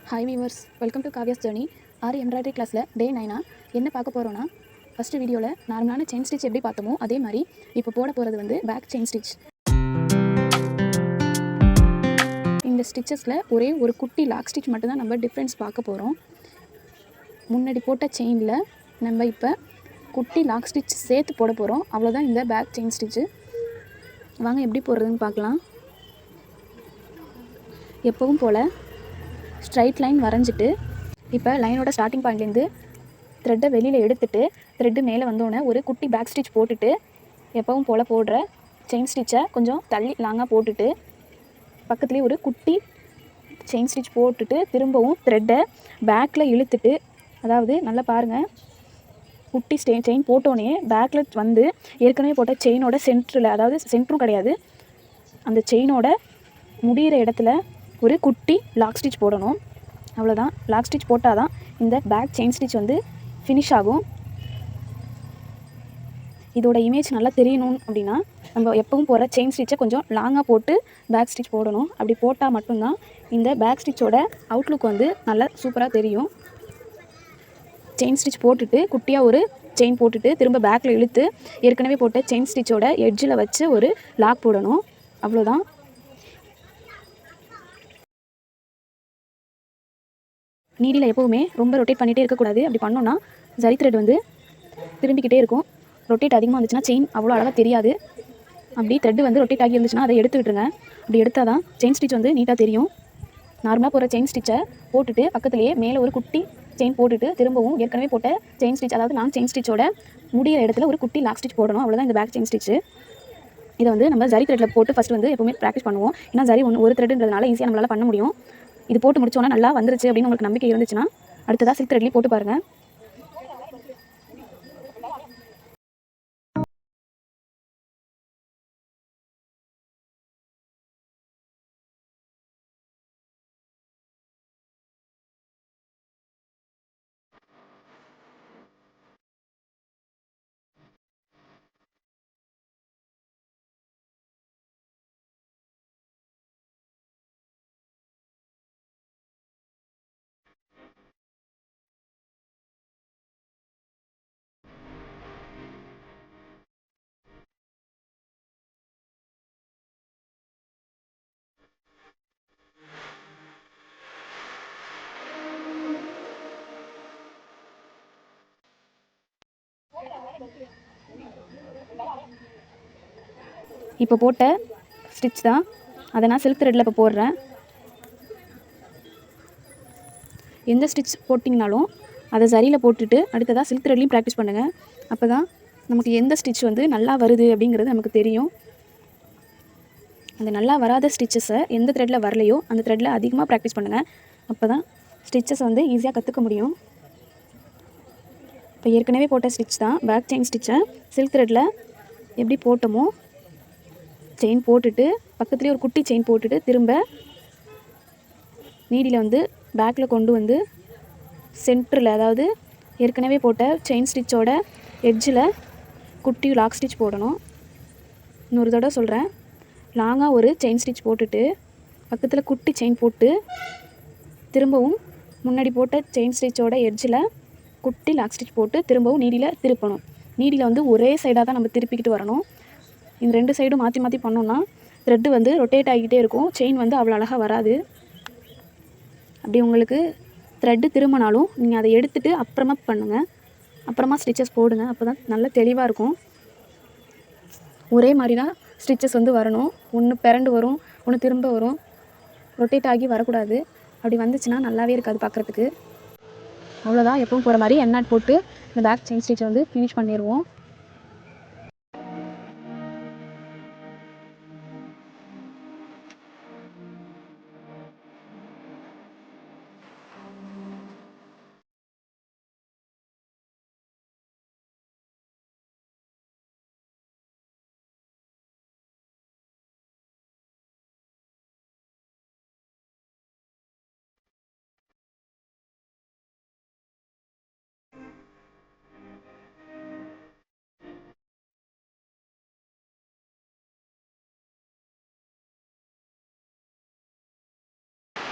Hi viewers, welcome to Kavya's journey. Aari embroidery கிளாஸில் day 9 என்ன பார்க்க போகிறோன்னா, ஃபஸ்ட்டு வீடியோவில் நார்மலான செயின் ஸ்டிச் எப்படி பார்த்தோமோ அதே மாதிரி இப்போ போட போகிறது வந்து பேக் செயின் ஸ்டிச். இந்த ஸ்டிச்சஸில் ஒரே ஒரு குட்டி லாக் ஸ்டிச் மட்டும்தான் நம்ம டிஃப்ரென்ஸ் பார்க்க போகிறோம். முன்னாடி போட்ட செயினில் நம்ம இப்போ குட்டி லாக் ஸ்டிச் சேர்த்து போட போகிறோம். அவ்வளோதான் இந்த பேக் செயின் ஸ்டிச்சு. வாங்க எப்படி போடுறதுன்னு பார்க்கலாம். எப்பவும் போல் ஸ்ட்ரைட் லைன் வரைஞ்சிட்டு இப்போ லைனோட ஸ்டார்டிங் பாயிண்ட்லேருந்து த்ரெட்டை வெளியில் எடுத்துகிட்டு த்ரெட்டு மேலே வந்தோடனே ஒரு குட்டி பேக் ஸ்டிச் போட்டுட்டு எப்பவும் போல் போடுற செயின் ஸ்டிச்சை கொஞ்சம் தள்ளி லாங்காக போட்டுட்டு பக்கத்துலேயே ஒரு குட்டி செயின் ஸ்டிச் போட்டுட்டு திரும்பவும் த்ரெட்டை பேக்கில் இழுத்துட்டு, அதாவது நல்லா பாருங்கள், குட்டி செயின் போட்டோன்னே பேக்கில் வந்து ஏற்கனவே போட்ட செயினோட சென்டரில், அதாவது சென்டரும் கிடையாது, அந்த செயினோட முடிகிற இடத்துல ஒரு குட்டி லாக் ஸ்டிச் போடணும். அவ்வளோதான். லாக் ஸ்டிச் போட்டால் தான் இந்த பேக் செயின் ஸ்டிச் வந்து ஃபினிஷ் ஆகும். இதோட இமேஜ் நல்லா தெரியணும் அப்படின்னா நம்ம எப்பவும் போகிற செயின் ஸ்டிச்சை கொஞ்சம் லாங்காக போட்டு பேக் ஸ்டிச் போடணும். அப்படி போட்டால் மட்டும்தான் இந்த பேக் ஸ்டிச்சோட அவுட்லுக் வந்து நல்லா சூப்பராக தெரியும். செயின் ஸ்டிச் போட்டுட்டு குட்டியாக ஒரு செயின் போட்டுட்டு திரும்ப பேக்கில் இழுத்து ஏற்கனவே போட்ட செயின் ஸ்டிச்சோட எட்ஜில் வச்சு ஒரு லாக் போடணும். அவ்வளோதான். நீடியில் எப்போவுமே ரொம்ப ரொட்டேட் பண்ணிகிட்டே இருக்கக்கூடாது. அப்படி பண்ணோன்னா ஜரி த்ரெட் வந்து திரும்பிக்கிட்டே இருக்கும். ரொட்டேட் அதிகமாக இருந்துச்சுன்னா செயின் அவ்வளோ அழகாக தெரியாது. அப்படி த்ரெட் வந்து ரொட்டேட் ஆகி இருந்துச்சுன்னா அதை எடுத்து விட்டுருங்க. அப்படி எடுத்தால் தான் செயின் ஸ்டிச் வந்து நீட்டாக தெரியும். நார்மலாக போகிற செயின் ஸ்டிச்சை போட்டுட்டு பக்கத்துலேயே மேலே ஒரு குட்டி செயின் போட்டுட்டு திரும்பவும் ஏற்கனவே போட்ட செயின் ஸ்டிச், அதாவது லாங் செயின் ஸ்டிச்சோட முடிகிற இடத்துல ஒரு குட்டி லாக் ஸ்டிச் போடணும். அவ்வளோதான் இந்த பேக் செயின் ஸ்டிச்சு. இதை வந்து நம்ம ஜரி த்ரெட்டில் போட்டு ஃபஸ்ட்டு வந்து எப்போவுமே ப்ராக்டிஸ் பண்ணுவோம். ஏன்னா ஜரி ஒரு த்ரெட்டுன்றதுனால ஈஸியாக நம்மளால் பண்ண முடியும். இது போட்டு முடிச்சோன்னா நல்லா வந்துருச்சு அப்படின்னு உங்களுக்கு நம்பிக்கை இருந்துச்சுன்னா அடுத்ததாக சில்க் த்ரெட்லேயும் போட்டு பாருங்கள். இப்போ போட்ட ஸ்டிச் தான், அதை நான் சில்க் த்ரெட்டில் இப்போ போடுறேன். எந்த ஸ்டிச் போட்டிங்கனாலும் அதை சரியில் போட்டுட்டு அடுத்ததாக சில்க் த்ரெட்லையும் ப்ராக்டிஸ் பண்ணுங்கள். அப்போ தான் நமக்கு எந்த ஸ்டிச் வந்து நல்லா வருது அப்படிங்கிறது நமக்கு தெரியும். அந்த நல்லா வராத ஸ்டிச்சஸை எந்த த்ரெட்டில் வரலையோ அந்த த்ரெட்டில் அதிகமாக ப்ராக்டிஸ் பண்ணுங்கள். அப்போ தான் ஸ்டிச்சஸ் வந்து ஈஸியாக கற்றுக்க முடியும். இப்போ ஏற்கனவே போட்ட ஸ்டிச் தான் பேக் செயின் ஸ்டிச்சை சில்க் த்ரெட்டில் எப்படி போட்டோமோ செயின் போட்டுட்டு பக்கத்துலேயே ஒரு குட்டி செயின் போட்டுட்டு திரும்ப நீடியில் வந்து பேக்கில் கொண்டு வந்து சென்டரில், அதாவது ஏற்கனவே போட்ட செயின் ஸ்டிச்சோட எட்ஜில் குட்டி லாக் ஸ்டிச் போடணும். இன்னொரு தடவை சொல்கிறேன். லாங்காக ஒரு செயின் ஸ்டிச் போட்டுட்டு பக்கத்தில் குட்டி செயின் போட்டு திரும்பவும் முன்னாடி போட்ட செயின் ஸ்டிச்சோட எட்ஜில் குட்டி லாக் ஸ்டிச் போட்டு திரும்பவும் நீடியில் திருப்பணும். நீடியில் வந்து ஒரே சைடாக தான் நம்ம திருப்பிக்கிட்டு வரணும். இந்த ரெண்டு சைடும் மாற்றி மாற்றி பண்ணோன்னா த்ரெட்டு வந்து ரொட்டேட் ஆகிக்கிட்டே இருக்கும். செயின் வந்து அவ்வளோ அழகாக வராது. அப்படி உங்களுக்கு த்ரெட்டு திரும்பினாலும் நீங்கள் அதை எடுத்துகிட்டு அப்புறமா பண்ணுங்கள். அப்புறமா ஸ்டிச்சஸ் போடுங்க. அப்போ தான் நல்ல தெளிவாக இருக்கும். ஒரே மாதிரி தான் ஸ்டிச்சஸ் வந்து வரணும். ஒன்று பிறண்டு வரும், ஒன்று திரும்ப வரும். ரொட்டேட் ஆகி வரக்கூடாது. அப்படி வந்துச்சுன்னா நல்லாவே இருக்காது பார்க்குறதுக்கு. அவ்வளோதான். எப்பவும் போகிற மாதிரி எண்ணாட் போட்டு இந்த பேக் செயின் ஸ்டிச்சை வந்து ஃபினிஷ் பண்ணிடுவோம்.